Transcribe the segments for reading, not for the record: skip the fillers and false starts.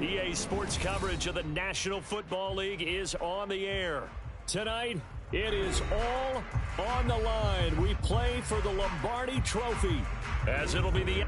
EA Sports coverage of the National Football League is on the air. Tonight, it is all on the line. We play for the Lombardi Trophy, as it'll be the...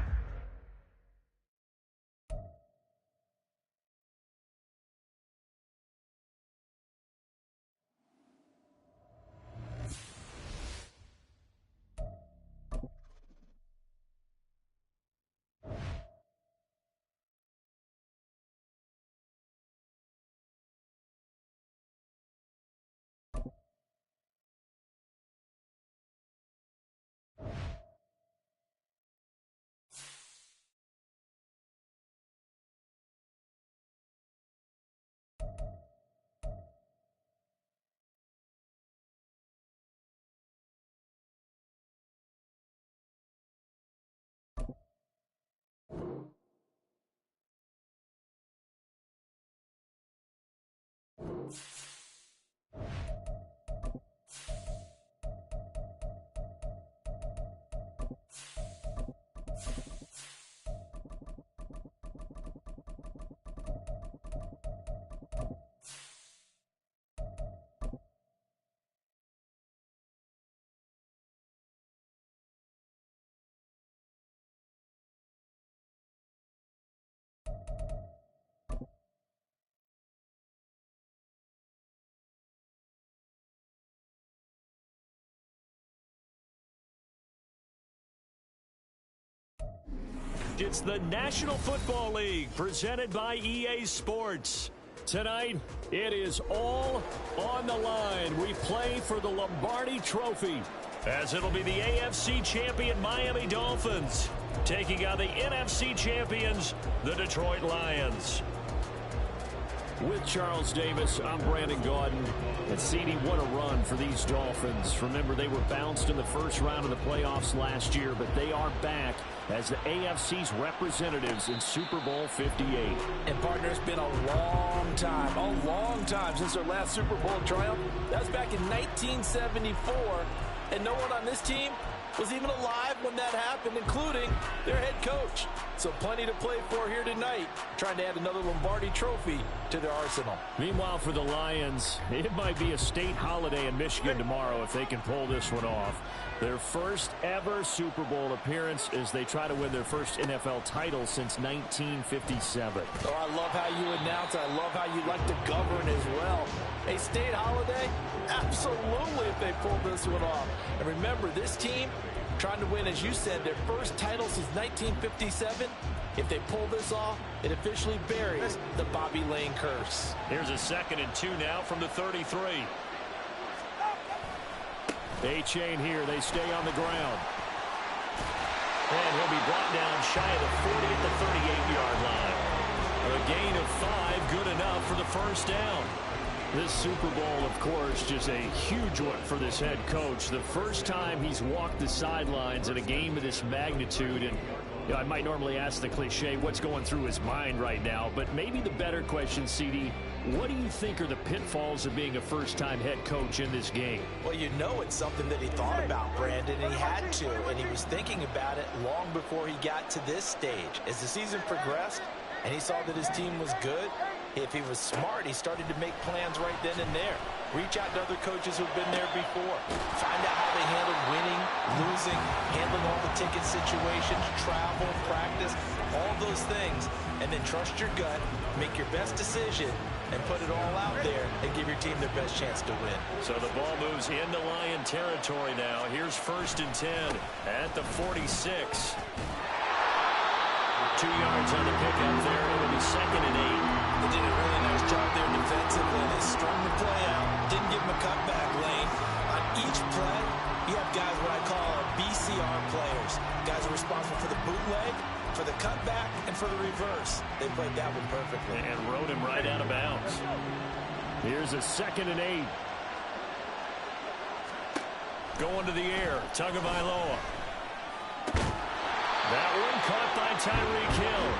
It's the National Football League presented by EA Sports. Tonight, it is all on the line. We play for the Lombardi Trophy, as it'll be the AFC champion Miami Dolphins taking on the NFC champions, the Detroit Lions. With Charles Davis, I'm Brandon Gaudin. And CD, what a run for these Dolphins. Remember, they were bounced in the first round of the playoffs last year, but they are back as the AFC's representatives in Super Bowl 58. And, partner, it's been a long time since their last Super Bowl triumph. That was back in 1974, and no one on this team was even alive when that happened, including their head coach. So plenty to play for here tonight, trying to add another Lombardi trophy to their arsenal. Meanwhile, for the Lions, it might be a state holiday in Michigan tomorrow if they can pull this one off. Their first ever Super Bowl appearance as they try to win their first NFL title since 1957. Oh, I love how you announce. I love how you like to govern as well. A state holiday? Absolutely, if they pull this one off. And remember, this team trying to win, as you said, their first title since 1957. If they pull this off, it officially buries the Bobby Lane curse. Here's a 2nd and 2 now from the 33. A-chain here. They stay on the ground. And he'll be brought down shy of the 40 at the 38-yard line. A gain of 5, good enough for the first down. This Super Bowl, of course, just a huge one for this head coach. The first time he's walked the sidelines in a game of this magnitude. And I might normally ask the cliche, what's going through his mind right now? But maybe the better question, CD, what do you think are the pitfalls of being a first-time head coach in this game? Well, you know it's something that he thought about, Brandon, and he had to. And he was thinking about it long before he got to this stage. As the season progressed and he saw that his team was good, if he was smart, he started to make plans right then and there. Reach out to other coaches who've been there before. Find out how they handled winning, losing, handling all the ticket situations, travel, practice, all those things. And then trust your gut, make your best decision, and put it all out there and give your team their best chance to win. So the ball moves into Lion territory now. Here's 1st and 10 at the 46. 2 yards on the pickup there. It'll be 2nd and 8. They did a really nice job there defensively. They strung the play out, didn't give him a cutback lane. On each play, you have guys what I call BCR players. Guys are responsible for the bootleg, for the cutback, and for the reverse. They played that one perfectly. And rode him right out of bounds. Here's a 2nd and 8. Going to the air, Tagovailoa. That one caught by Tyreek Hill.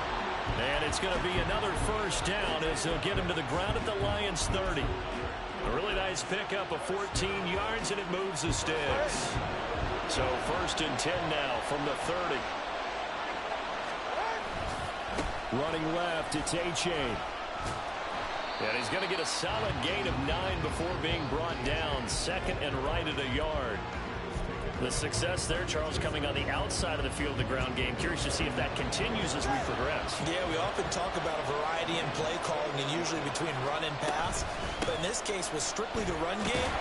And it's going to be another first down as they'll get him to the ground at the Lions' 30. A really nice pickup of 14 yards, and it moves the sticks. So 1st and 10 now from the 30. Running left, it's A-Chain. And he's going to get a solid gain of 9 before being brought down. Second and right at a yard. The success there, Charles, coming on the outside of the field, the ground game. Curious to see if that continues as we progress. Yeah, we often talk about a variety in play calling and usually between run and pass. But in this case, with strictly the run game,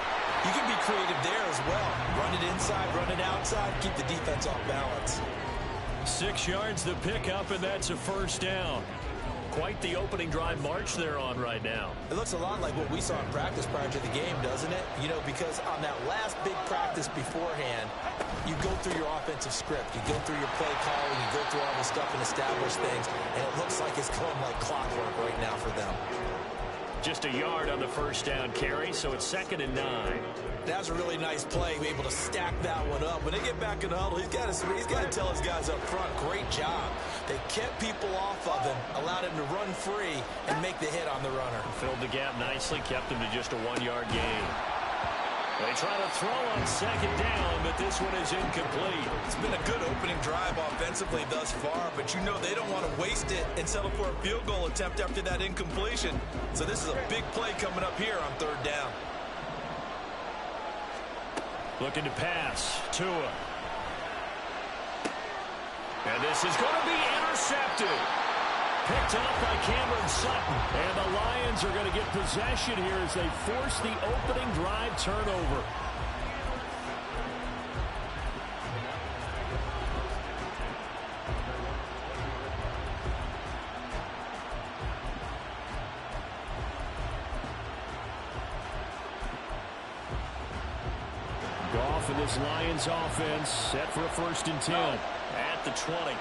you can be creative there as well. Run it inside, run it outside, keep the defense off balance. 6 yards the pickup, and that's a first down. Quite the opening drive march they're on right now. It looks a lot like what we saw in practice prior to the game, doesn't it? You know, because on that last big practice beforehand, you go through your offensive script. You go through your play calling. You go through all the stuff and establish things. And it looks like it's going like clockwork right now for them. Just a yard on the first down carry, so it's 2nd and 9. That was a really nice play, able to stack that one up. When they get back in the huddle, he's got to tell his guys up front, great job. They kept people off of him, allowed him to run free, and make the hit on the runner. Filled the gap nicely, kept him to just a 1-yard gain. They try to throw on 2nd down, but this one is incomplete. It's been a good opening drive offensively thus far, but you know they don't want to waste it and settle for a field goal attempt after that incompletion. So this is a big play coming up here on 3rd down. Looking to pass. Tua. And this is going to be intercepted. Picked up by Cameron Sutton. And the Lions are going to get possession here as they force the opening drive turnover. Goff and this Lions offense set for a 1st and 10 at the 20.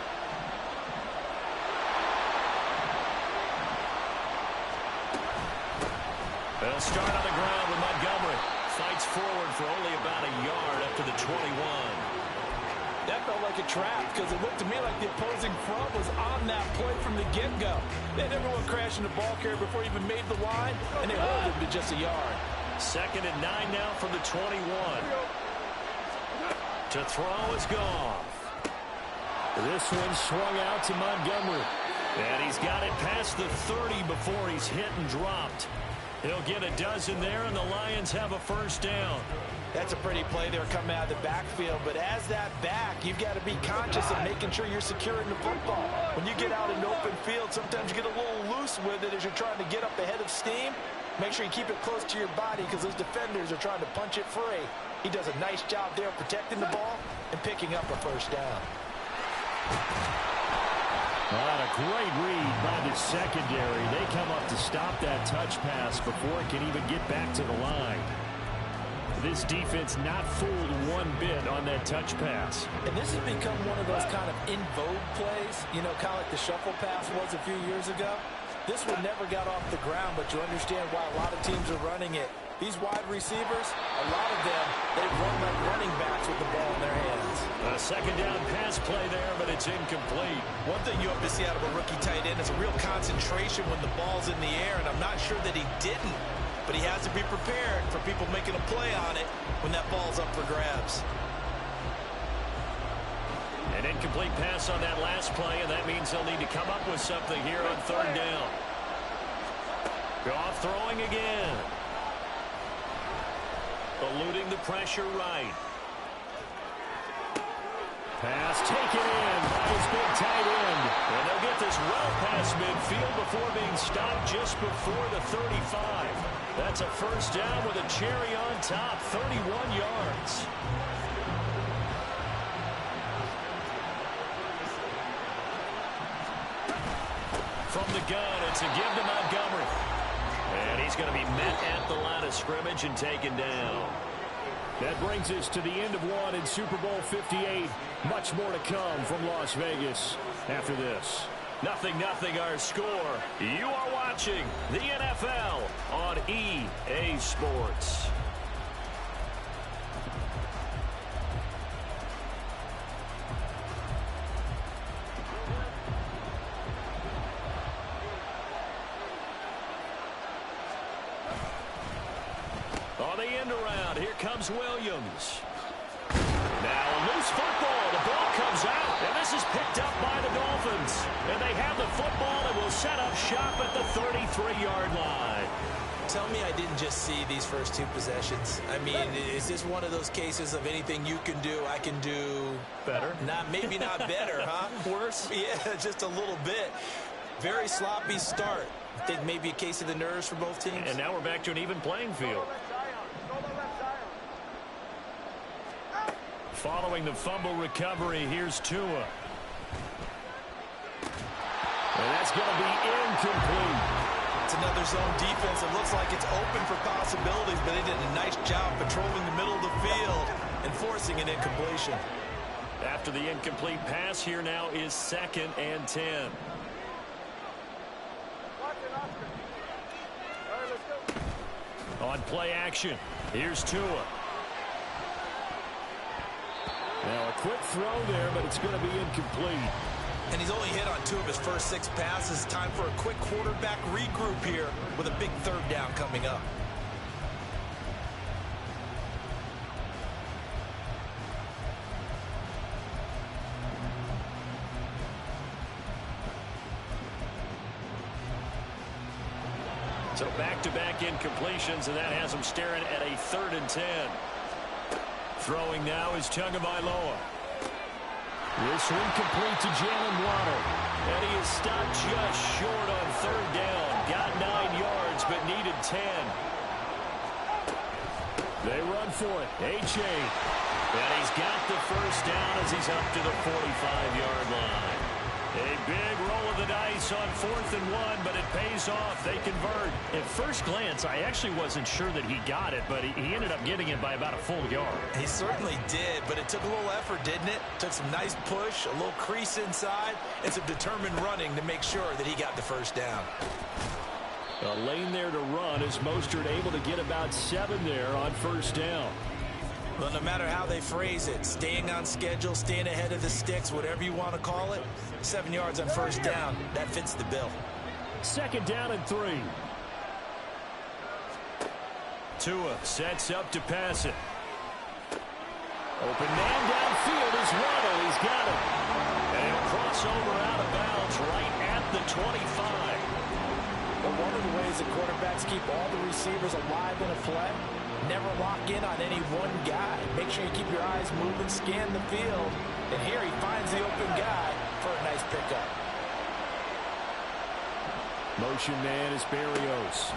They'll start on the ground with Montgomery. Fights forward for only about a yard up to the 21. That felt like a trap because it looked to me like the opposing front was on that play from the get-go. They had everyone crashing the ball carrier before he even made the line, and they held him to just a yard. 2nd and 9 now from the 21. To throw is Goff. This one swung out to Montgomery. And he's got it past the 30 before he's hit and dropped. He'll get a dozen there, and the Lions have a 1st down. That's a pretty play there coming out of the backfield. But as that back, you've got to be conscious of making sure you're securing the football. When you get out in the open field, sometimes you get a little loose with it as you're trying to get up ahead of steam. Make sure you keep it close to your body because those defenders are trying to punch it free. He does a nice job there protecting the ball and picking up a 1st down. What a great read by the secondary. They come up to stop that touch pass before it can even get back to the line. This defense not fooled one bit on that touch pass. And this has become one of those kind of in vogue plays, you know, kind of like the shuffle pass was a few years ago. This one never got off the ground, but you understand why a lot of teams are running it. These wide receivers, a lot of them, they run like running backs with the ball in their hands. A 2nd down pass play there, but it's incomplete. One thing you have to see out of a rookie tight end is a real concentration when the ball's in the air, and I'm not sure that he didn't, but he has to be prepared for people making a play on it when that ball's up for grabs. An incomplete pass on that last play, and that means they'll need to come up with something here on 3rd down. Goff throwing again. Eluding the pressure right. Pass taken in by his big tight end. And they'll get this well past midfield before being stopped just before the 35. That's a 1st down with a cherry on top, 31 yards. From the gun, it's a give to Montgomery. And he's going to be met at the line of scrimmage and taken down. That brings us to the end of one in Super Bowl 58. Much more to come from Las Vegas after this. 0-0 our score. You are watching the NFL on EA Sports. On the end around, here comes Williams. Now a loose football. The ball comes out, and this is picked up by the Dolphins. And they have the football set up shop at the 33-yard line. Tell me I didn't just see these first two possessions. I mean, is this one of those cases of anything you can do, I can do better? Maybe not better, huh? Worse? Yeah, just a little bit. Very sloppy start. I think maybe a case of the nerves for both teams. And now we're back to an even playing field. Following the fumble recovery, here's Tua. And that's going to be incomplete. It's another zone defense. It looks like it's open for possibilities, but they did a nice job patrolling the middle of the field and forcing an incompletion. After the incomplete pass, here now is 2nd and 10. On play action, here's Tua. Now a quick throw there, but it's going to be incomplete. And he's only hit on 2 of his first 6 passes. Time for a quick quarterback regroup here with a big 3rd down coming up. So back-to-back incompletions, and that has him staring at a 3rd and 10. Throwing now is Tagovailoa. This one complete to Jalen Waddle. And he is stopped just short on 3rd down. Got 9 yards, but needed 10. They run for it. H.A. And he's got the 1st down as he's up to the 45-yard line. A big roll of the dice on 4th and 1, but it pays off. They convert. At first glance, I actually wasn't sure that he got it, but he ended up getting it by about a full yard. He certainly did, but it took a little effort, didn't it? Took some nice push, a little crease inside, and some determined running to make sure that he got the 1st down. A lane there to run as Mostert able to get about 7 there on 1st down. Well, no matter how they phrase it, staying on schedule, staying ahead of the sticks, whatever you want to call it, 7 yards on 1st down, that fits the bill. 2nd down and 3. Tua sets up to pass it. Open man downfield is Waddle. He's got it. And he'll cross over out of bounds right at the 25. But one of the ways that quarterbacks keep all the receivers alive in a play, never lock in on any one guy. Make sure you keep your eyes moving, scan the field. And here he finds the open guy for a nice pickup. Motion man is Berrios.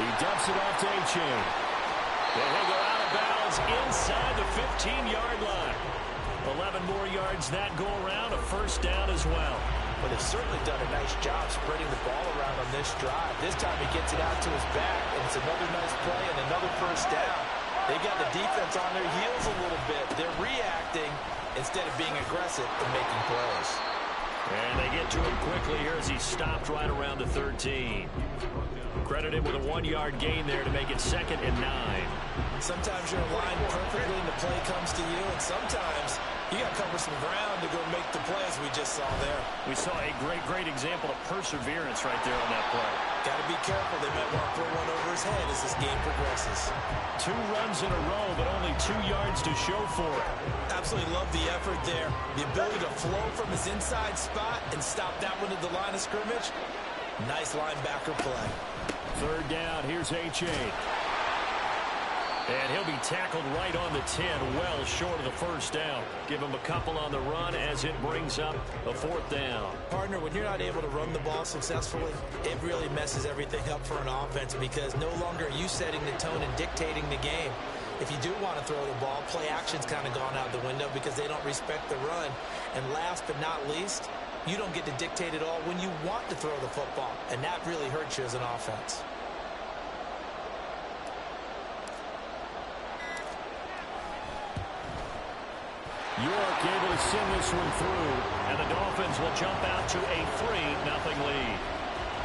He dumps it off to H.A. And he'll go out of bounds inside the 15-yard line. 11 more yards that go around, a 1st down as well. But they've certainly done a nice job spreading the ball around on this drive. This time he gets it out to his back, and it's another nice play and another 1st down. They've got the defense on their heels a little bit. They're reacting instead of being aggressive and making plays. And they get to him quickly here as he stopped right around the 13. Credit him with a 1-yard gain there to make it 2nd and 9. Sometimes you're aligned perfectly and the play comes to you, and sometimes you got to cover some ground to go make the play, as we just saw there. We saw a great example of perseverance right there on that play. Got to be careful. They might want to throw one over his head as this game progresses. 2 runs in a row, but only 2 yards to show for it. Absolutely love the effort there. The ability to flow from his inside spot and stop that one at the line of scrimmage. Nice linebacker play. 3rd down, here's H.A. And he'll be tackled right on the 10, well short of the 1st down. Give him a couple on the run as it brings up a 4th down. Partner, when you're not able to run the ball successfully, it really messes everything up for an offense because no longer are you setting the tone and dictating the game. If you do want to throw the ball, play action's kind of gone out the window because they don't respect the run. And last but not least, you don't get to dictate it all when you want to throw the football. And that really hurts you as an offense. York able to send this one through, and the Dolphins will jump out to a 3-0 lead.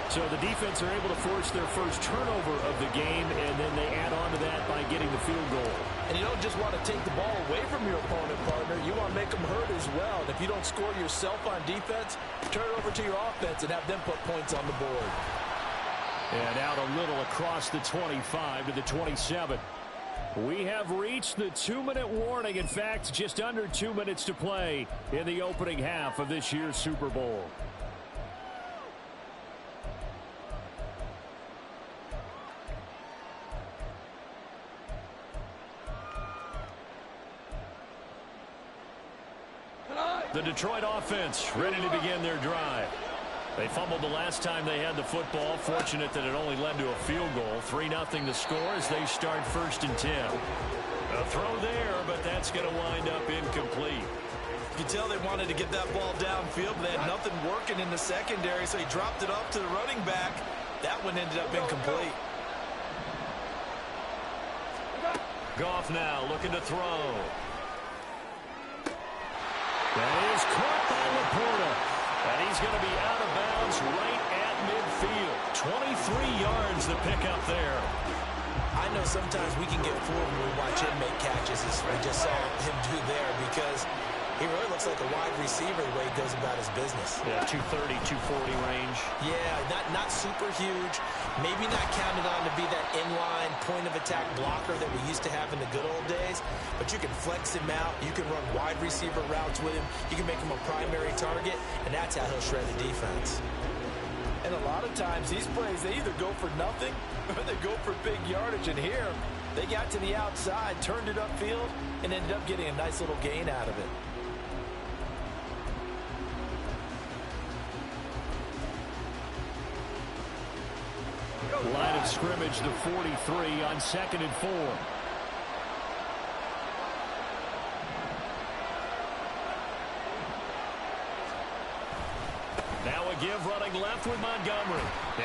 So the defense are able to force their first turnover of the game, and then they add on to that by getting the field goal. And you don't just want to take the ball away from your opponent, partner. You want to make them hurt as well. And if you don't score yourself on defense, turn it over to your offense and have them put points on the board. And out a little across the 25 to the 27. We have reached the 2-minute warning. In fact, just under 2 minutes to play in the opening half of this year's Super Bowl. The Detroit offense ready to begin their drive. They fumbled the last time they had the football. Fortunate that it only led to a field goal. 3-0 to score as they start 1st and 10. A throw there, but that's going to wind up incomplete. You can tell they wanted to get that ball downfield, but they had nothing working in the secondary, so he dropped it up to the running back. That one ended up incomplete. Goff now looking to throw. That is caught by Laporta. And he's going to be out of bounds right at midfield. 23 yards to pick up there. I know sometimes we can get fooled when we watch him make catches, as we just saw him do there, because he really looks like a wide receiver the way he goes about his business. Yeah, 230, 240 range. Yeah, not super huge. Maybe not counted on to be that inline point-of-attack blocker that we used to have in the good old days, but you can flex him out. You can run wide receiver routes with him. You can make him a primary target, and that's how he'll shred the defense. And a lot of times, these plays, they either go for nothing or they go for big yardage. And here, they got to the outside, turned it upfield, and ended up getting a nice little gain out of it. Line of scrimmage to 43 on 2nd and 4. Now a give running left with Montgomery.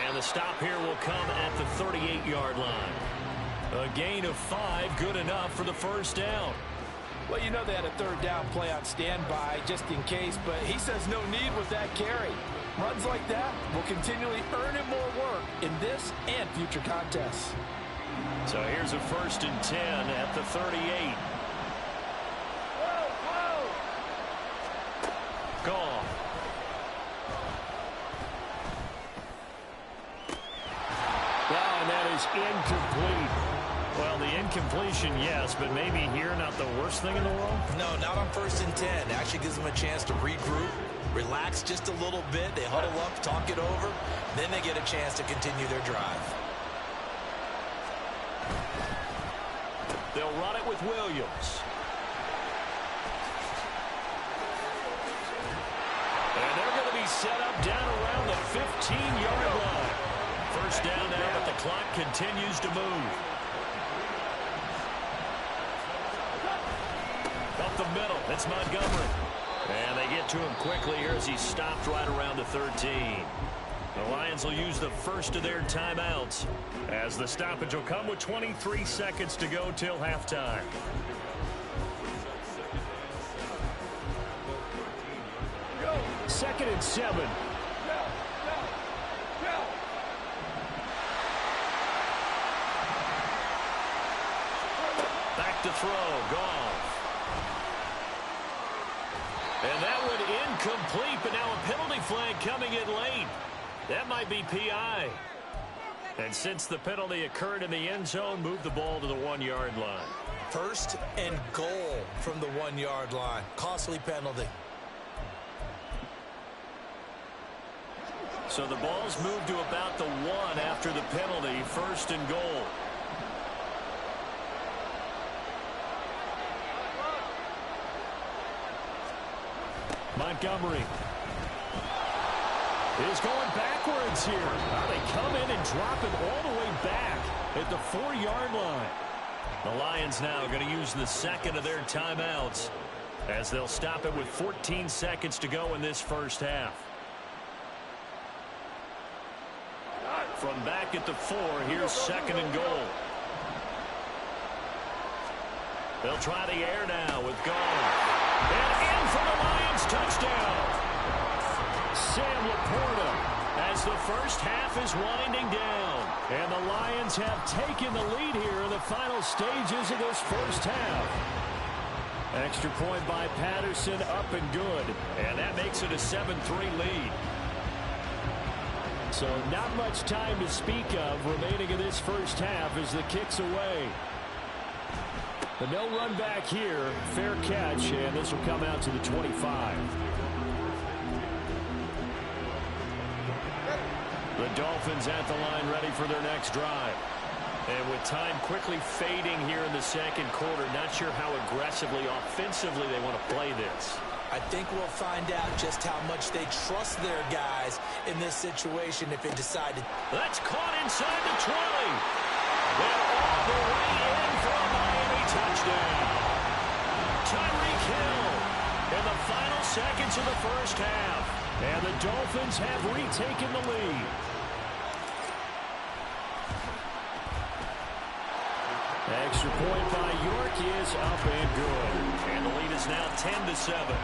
And the stop here will come at the 38-yard line. A gain of 5, good enough for the 1st down. Well, you know they had a 3rd down play on standby just in case, but he says no need with that carry. Runs like that will continually earn him more work in this and future contests. So here's a 1st and 10 at the 38. Gone. Wow, and that is incomplete. Well, the incompletion, yes, but maybe here not the worst thing in the world? No, not on 1st and 10. Actually gives them a chance to regroup, relax just a little bit. They huddle up, talk it over. Then they get a chance to continue their drive. They'll run it with Williams. And they're going to be set up down around the 15-yard line. 1st down now, but the clock continues to move. Up the middle, it's Montgomery. And they get to him quickly here as he stopped right around the 13. The Lions will use the first of their timeouts as the stoppage will come with 23 seconds to go till halftime. Second and 7. Back to throw, Goff. And that one incomplete, but now a penalty flag coming in late. That might be PI. And since the penalty occurred in the end zone, move the ball to the 1-yard line. 1st and goal from the 1-yard line. Costly penalty. So the ball's moved to about the 1 after the penalty. 1st and goal. Montgomery is going backwards here. They come in and drop it all the way back at the 4-yard line. The Lions now going to use the second of their timeouts as they'll stop it with 14 seconds to go in this 1st half. From back at the 4, here's 2nd and goal. They'll try the air now with Goff. And in for the Lions touchdown. Sam Laporta as the 1st half is winding down. And the Lions have taken the lead here in the final stages of this 1st half. Extra point by Patterson, up and good. And that makes it a 7-3 lead. So not much time to speak of remaining in this 1st half as the kick's away. But no run back here. Fair catch, and this will come out to the 25. The Dolphins at the line ready for their next drive. And with time quickly fading here in the second quarter, not sure how aggressively, offensively they want to play this. I think we'll find out just how much they trust their guys in this situation if they decide to. That's caught inside the 20. And all the way in for a Miami touchdown. Tyreek Hill in the final seconds of the first half. And the Dolphins have retaken the lead. Extra point by York is up and good. And the lead is now 10-7.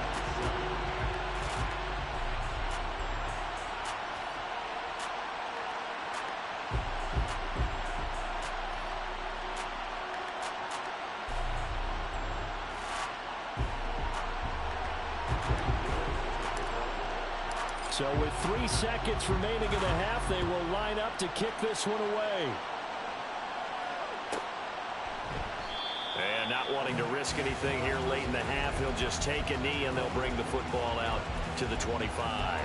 So with 3 seconds remaining in the half, they will line up to kick this one away. And not wanting to risk anything here late in the half, he'll just take a knee and they'll bring the football out to the 25.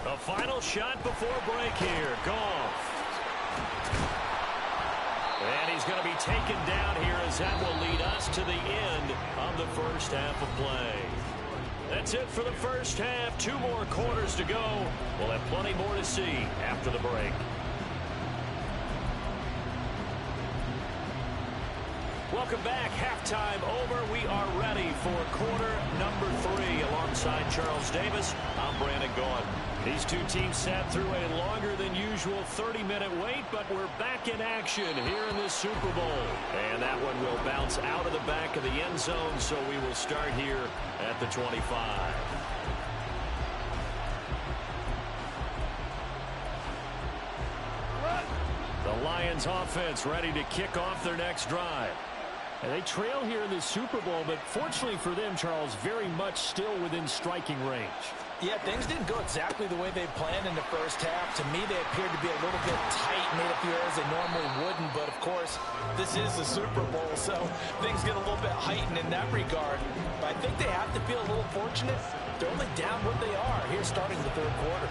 A final shot before break here. Goff. And he's going to be taken down here as that will lead us to the end of the first half of play. That's it for the first half. 2 more quarters to go. We'll have plenty more to see after the break. Welcome back. Halftime over. We are ready for quarter number 3. Alongside Charles Davis, I'm Brandon Gaudin. These two teams sat through a longer than usual 30-minute wait, but we're back in action here in this Super Bowl. And that one will bounce out of the back of the end zone, so we will start here at the 25. The Lions offense ready to kick off their next drive. And they trail here in the Super Bowl, but fortunately for them, Charles, very much still within striking range. Yeah, things didn't go exactly the way they planned in the first half. To me, they appeared to be a little bit tight, made a few errors they normally wouldn't. But, of course, this is the Super Bowl, so things get a little bit heightened in that regard. But I think they have to feel a little fortunate. They're only down what they are here starting the third quarter.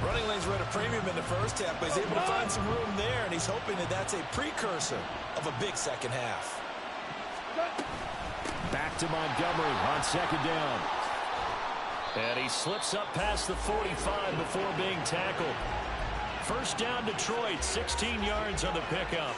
Running lanes were at a premium in the first half, but he's able to find some room there, and he's hoping that that's a precursor of a big second half. Back to Montgomery on second down. And he slips up past the 45 before being tackled. First down, Detroit, 16 yards on the pickup.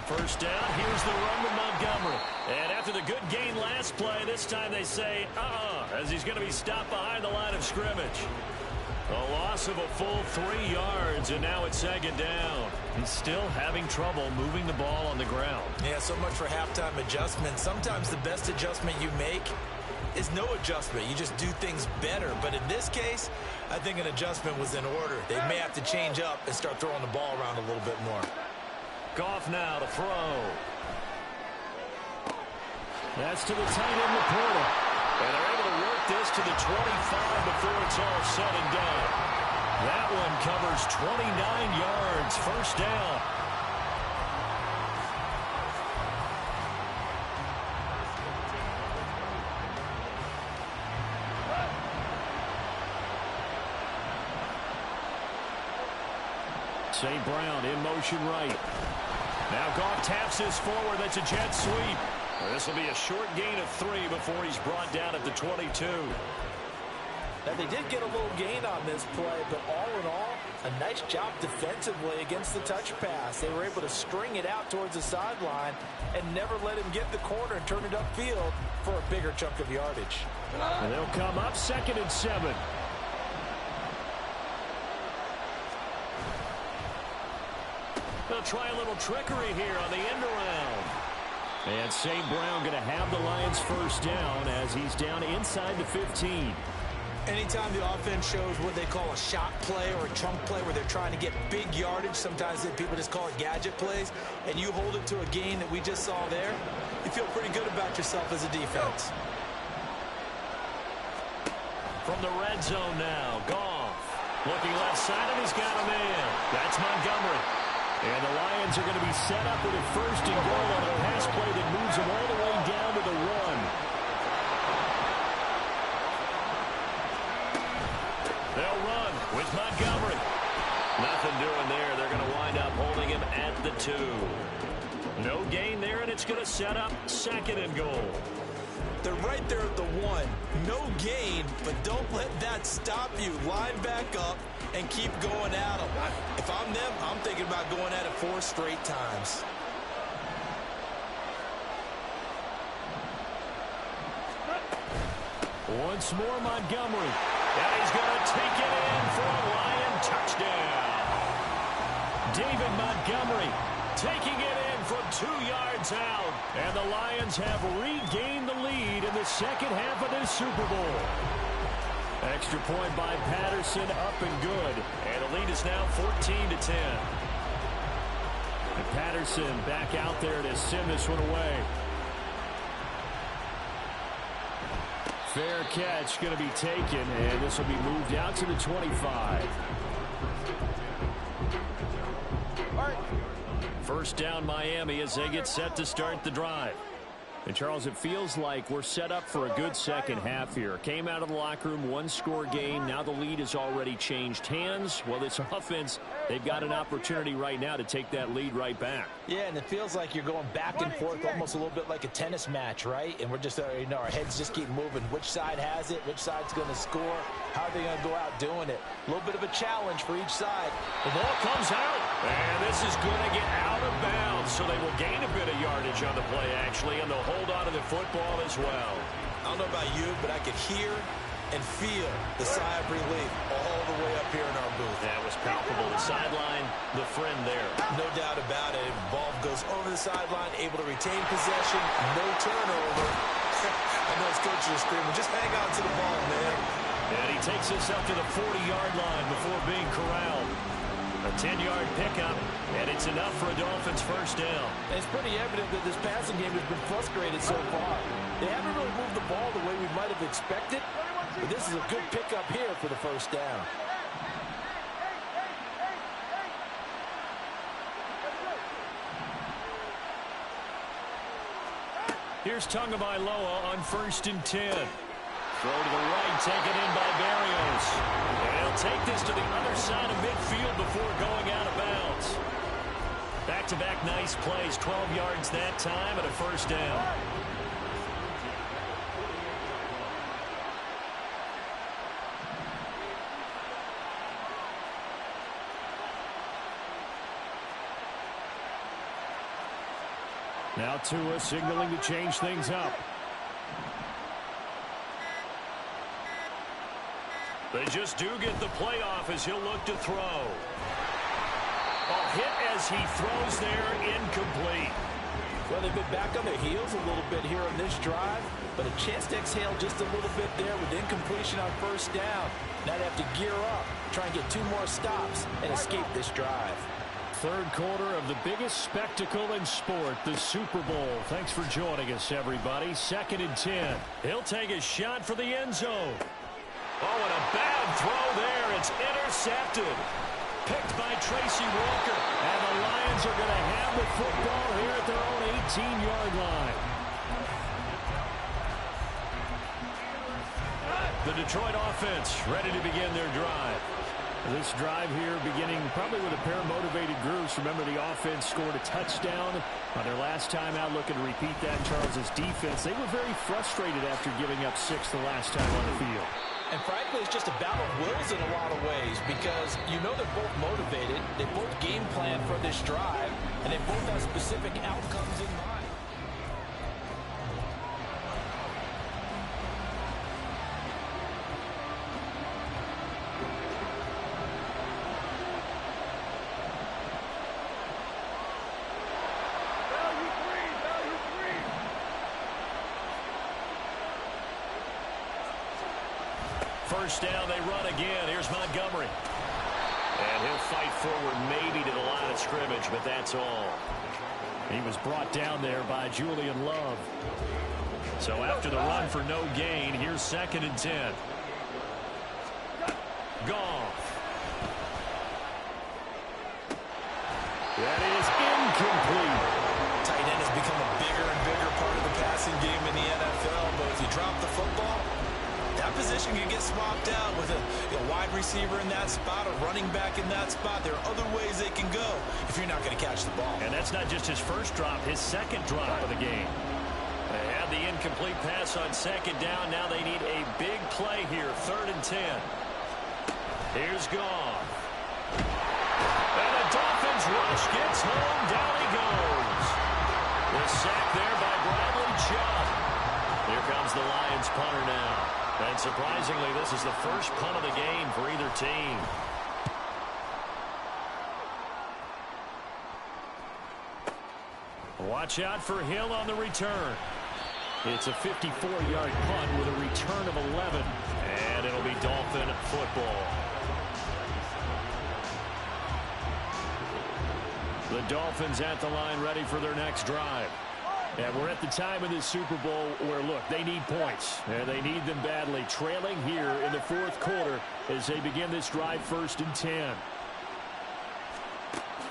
First down, here's the run with Montgomery. And after the good gain last play, this time they say, as he's going to be stopped behind the line of scrimmage. A loss of a full 3 yards, and now it's second down. He's still having trouble moving the ball on the ground. Yeah, so much for halftime adjustment. Sometimes the best adjustment you make is no adjustment. You just do things better. But in this case, I think an adjustment was in order. They may have to change up and start throwing the ball around a little bit more. Goff now to throw. That's to the tight end, Laporta. And they're able to work this to the 25 before it's all said and done. That one covers 29 yards. First down. St. Brown in motion right. Now Goff taps this forward. That's a jet sweep. This will be a short gain of 3 before he's brought down at the 22. Now, they did get a little gain on this play, but all in all, a nice job defensively against the touch pass. They were able to string it out towards the sideline and never let him get the corner and turn it upfield for a bigger chunk of yardage. And they'll come up 2nd and 7. They'll try a little trickery here on the end around. And St. Brown going to have the Lions first down as he's down inside the 15. Anytime the offense shows what they call a shot play or a chunk play where they're trying to get big yardage, sometimes people just call it gadget plays, and you hold it to a gain that we just saw there, you feel pretty good about yourself as a defense. From the red zone now, Goff. Looking left side, and he's got a man. That's Montgomery. And the Lions are going to be set up with a 1st and goal on a pass play that moves them all the way down to the 1. They'll run with Montgomery. Nothing doing there. They're going to wind up holding him at the 2. No gain there, and it's going to set up 2nd and goal. They're right there at the 1. No gain, but don't let that stop you. Line back up and keep going at them. If I'm them, I'm thinking about going at it 4 straight times. Once more, Montgomery. And he's going to take it in for a Lion touchdown. David Montgomery taking it in from 2 yards out. And the Lions have regained the lead in the second half of this Super Bowl. Extra point by Patterson, up and good. And the lead is now 14-10. And Patterson back out there to send this one away. Fair catch going to be taken, and this will be moved out to the 25. First down, Miami, as they get set to start the drive. And, Charles, it feels like we're set up for a good second half here. Came out of the locker room, 1-score game. Now the lead has already changed hands. Well, this offense, they've got an opportunity right now to take that lead right back. Yeah, and it feels like you're going back and forth almost a little bit like a tennis match, right? And we're just, our heads just keep moving. Which side has it? Which side's going to score? How are they going to go out doing it? A little bit of a challenge for each side. The ball comes out, and this is going to get out of bounds, so they will gain a bit of yardage on the play, actually, and they'll hold on to the football as well. I don't know about you, but I could hear and feel the sigh of relief all the way up here in our booth. That was palpable. The sideline, the friend there. No doubt about it. Ball goes over the sideline, able to retain possession, no turnover. I know his coaches are screaming, just hang on to the ball, man. And he takes this up to the 40-yard line before being corralled. A 10-yard pickup, and it's enough for a Dolphins first down. And it's pretty evident that this passing game has been frustrated so far. They haven't really moved the ball the way we might have expected, but this is a good pickup here for the first down. Here's Tagovailoa on 1st and 10. Throw to the right, taken in by Barrios. And he'll take this to the other side of midfield before going out of bounds. Back-to-back nice plays, 12 yards that time and a first down. Now Tua signaling to change things up. They just do get the playoff as he'll look to throw. A hit as he throws there, incomplete. Well, they've been back on their heels a little bit here on this drive, but a chance to exhale just a little bit there with incompletion on first down. Now they have to gear up, try and get 2 more stops, and escape this drive. Third quarter of the biggest spectacle in sport, the Super Bowl. Thanks for joining us, everybody. 2nd and 10. He'll take a shot for the end zone. Oh, and a bad throw there. It's intercepted. Picked by Tracy Walker. And the Lions are going to have the football here at their own 18-yard line. The Detroit offense ready to begin their drive. This drive here beginning probably with a pair of motivated groups. Remember, the offense scored a touchdown on their last time out, looking to repeat that. Charles's defense, they were very frustrated after giving up 6 the last time on the field. And frankly, it's just a battle of wills in a lot of ways because you know they're both motivated, they both game plan for this drive, and they both have specific outcomes in mind. First down, they run again. Here's Montgomery. And he'll fight forward maybe to the line of scrimmage, but that's all. He was brought down there by Julian Love. So after the run for no gain, here's 2nd and 10. Goff. That is incomplete. Tight end has become a bigger and bigger part of the passing game in the NFL, but if you drop the football, that position can get swapped out with a wide receiver in that spot, a running back in that spot. There are other ways they can go if you're not going to catch the ball. And that's not just his first drop, his second drop of the game. They had the incomplete pass on 2nd down. Now they need a big play here, 3rd and 10. Here's Goff. And the Dolphins rush gets home. Down he goes. The sack there by Bradley Chubb. Here comes the Lions punter now. And surprisingly, this is the first punt of the game for either team. Watch out for Hill on the return. It's a 54-yard punt with a return of 11. And it'll be Dolphin football. The Dolphins at the line ready for their next drive. And we're at the time of this Super Bowl where, look, they need points. And they need them badly. Trailing here in the 4th quarter as they begin this drive, 1st and 10.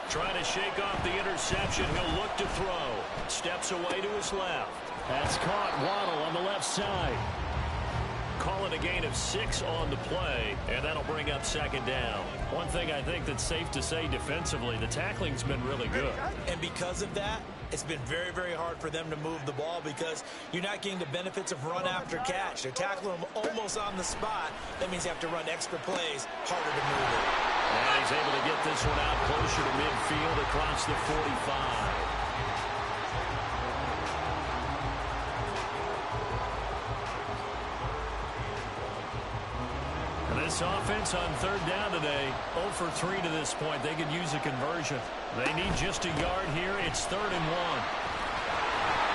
Trying to shake off the interception. He'll look to throw. Steps away to his left. That's caught. Waddle on the left side. Calling a gain of 6 on the play, and that'll bring up 2nd down. One thing I think that's safe to say defensively, the tackling's been really good. And because of that, it's been very, very hard for them to move the ball because you're not getting the benefits of run after catch. They're tackling them almost on the spot. That means you have to run extra plays, harder to move it. And he's able to get this one out closer to midfield across the 45. This offense on 3rd down today, 0 for 3 to this point. They could use a conversion. They need just a yard here. It's 3rd and 1.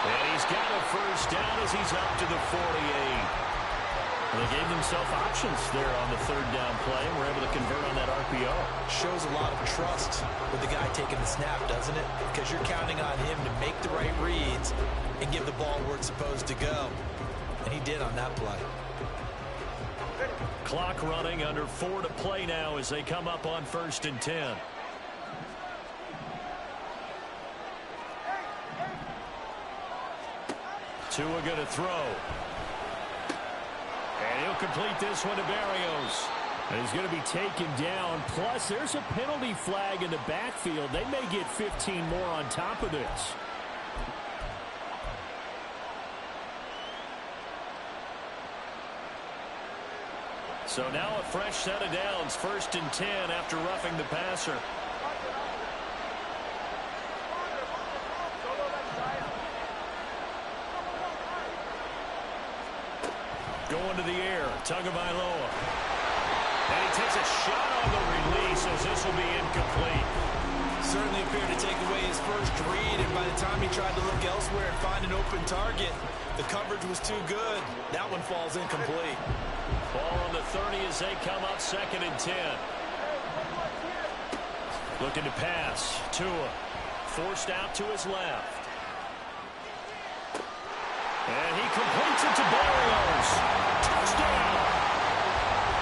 And he's got a first down as he's up to the 48. They gave themselves options there on the 3rd down play and were able to convert on that RPO. Shows a lot of trust with the guy taking the snap, doesn't it? Because you're counting on him to make the right reads and give the ball where it's supposed to go. And he did on that play. Clock running, under 4 to play now as they come up on 1st and 10. Tua going to throw. And he'll complete this one to Berrios. And he's going to be taken down. Plus, there's a penalty flag in the backfield. They may get 15 more on top of this. So now a fresh set of downs, 1st and 10 after roughing the passer. Going to the air, Tagovailoa. And he takes a shot on the release as this will be incomplete. Certainly appeared to take away his first read, and by the time he tried to look elsewhere and find an open target, the coverage was too good. That one falls incomplete. Ball on the 30 as they come up 2nd and 10. Looking to pass. Tua forced out to his left. And he completes it to Berrios. Touchdown!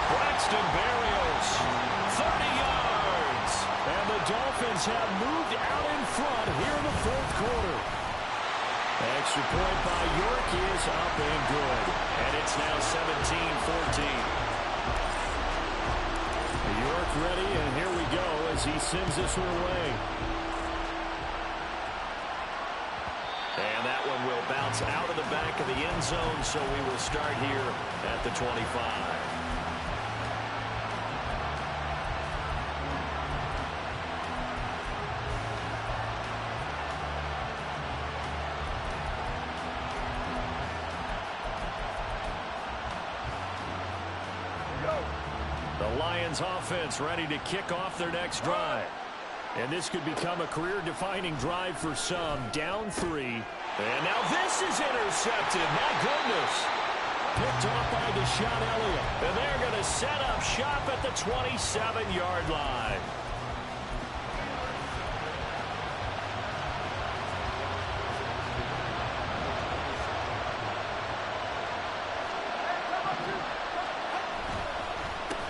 Braxton Berrios, 30 yards. And the Dolphins have moved out in front here in the 4th quarter. Extra point by York is up and good. And it's now 17-14. York ready, and here we go as he sends this one away. And that one will bounce out of the back of the end zone, so we will start here at the 25. Lions offense ready to kick off their next drive. And this could become a career-defining drive for some. Down 3. And now this is intercepted. My goodness. Picked off by Deshaun Elliott. And they're going to set up shop at the 27-yard line.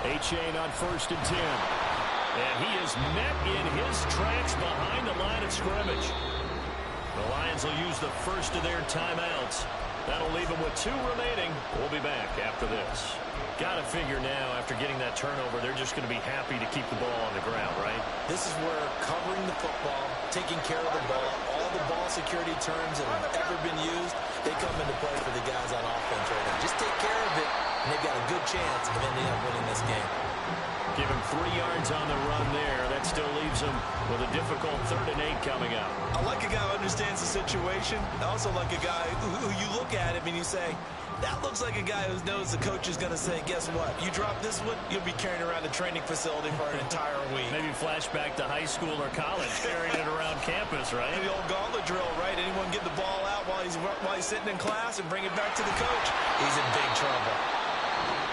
A-Chain on 1st and 10. And he is met in his tracks behind the line of scrimmage. The Lions will use the first of their timeouts. That'll leave them with 2 remaining. We'll be back after this. Got to figure now, after getting that turnover, they're just going to be happy to keep the ball on the ground, right? This is where covering the football, taking care of the ball, all the ball security terms that have ever been used, they come into play for the guys on offense right now. Just take care of it, and they've got a good chance of ending up winning this game. Give him 3 yards on the run there. That still leaves him with a difficult 3rd and 8 coming up. I like a guy who understands the situation. I also like a guy who you look at him and you say, that looks like a guy who knows the coach is going to say, guess what? You drop this one, you'll be carrying around the training facility for an entire week. Maybe flashback to high school or college, carrying it around campus, right? The old gauntlet drill, right? Anyone get the ball out while he's sitting in class and bring it back to the coach? He's in big trouble.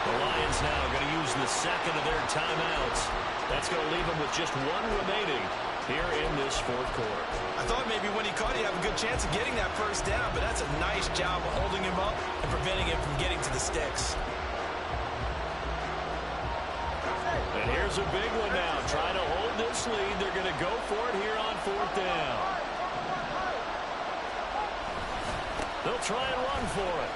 The Lions now going to use the second of their timeouts. That's going to leave them with just 1 remaining here in this 4th quarter. I thought maybe when he caught it, he'd have a good chance of getting that first down, but that's a nice job of holding him up and preventing him from getting to the sticks. And here's a big one now. Trying to hold this lead. They're going to go for it here on 4th down. They'll try and run for it.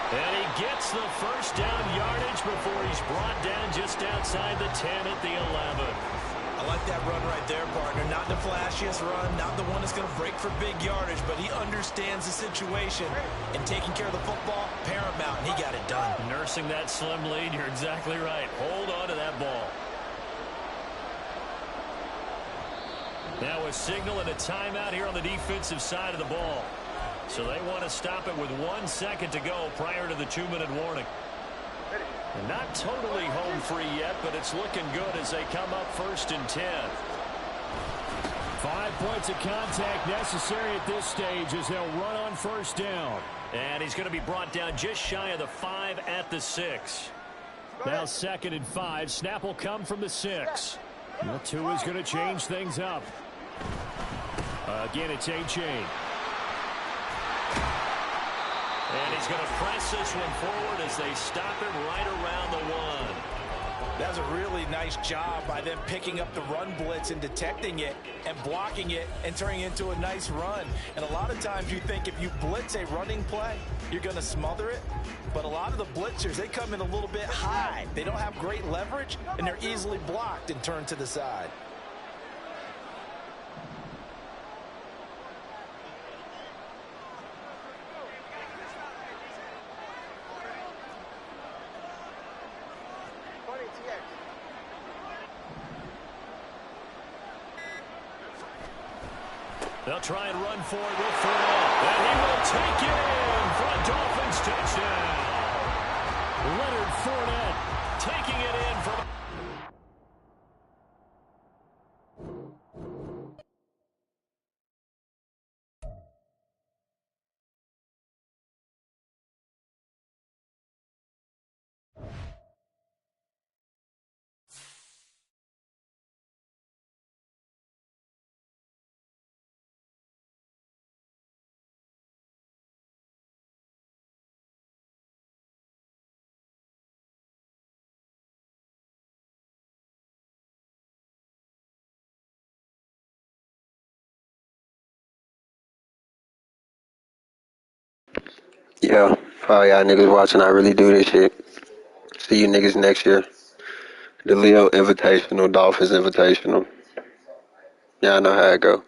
And he gets the first down yardage before he's brought down just outside the 10 at the 11. I like that run right there, partner. Not the flashiest run, not the one that's going to break for big yardage, but he understands the situation. And taking care of the football, paramount, and he got it done. Nursing that slim lead, you're exactly right. Hold on to that ball. Now a signal and a timeout here on the defensive side of the ball. So they want to stop it with 1 second to go prior to the 2-minute warning. And not totally home free yet, but it's looking good as they come up 1st and 10. 5 points of contact necessary at this stage as they'll run on 1st down. And he's going to be brought down just shy of the 5 at the 6. Now 2nd and 5. Snap will come from the 6. Well, 2 is going to change things up. Again, it's A-Chain. And he's going to press this one forward as they stop it right around the 1. That was a really nice job by them picking up the run blitz and detecting it and blocking it and turning it into a nice run. And a lot of times you think if you blitz a running play, you're going to smother it. But a lot of the blitzers, they come in a little bit high. They don't have great leverage, and they're easily blocked and turned to the side. They'll try and run for it with Fournette. And he will take it in for a Dolphins touchdown. Leonard Fournette taking it in from... Yeah, for all y'all niggas watching, I really do this shit. See you niggas next year. The Leo Invitational, Dolphins Invitational. Y'all know how it go.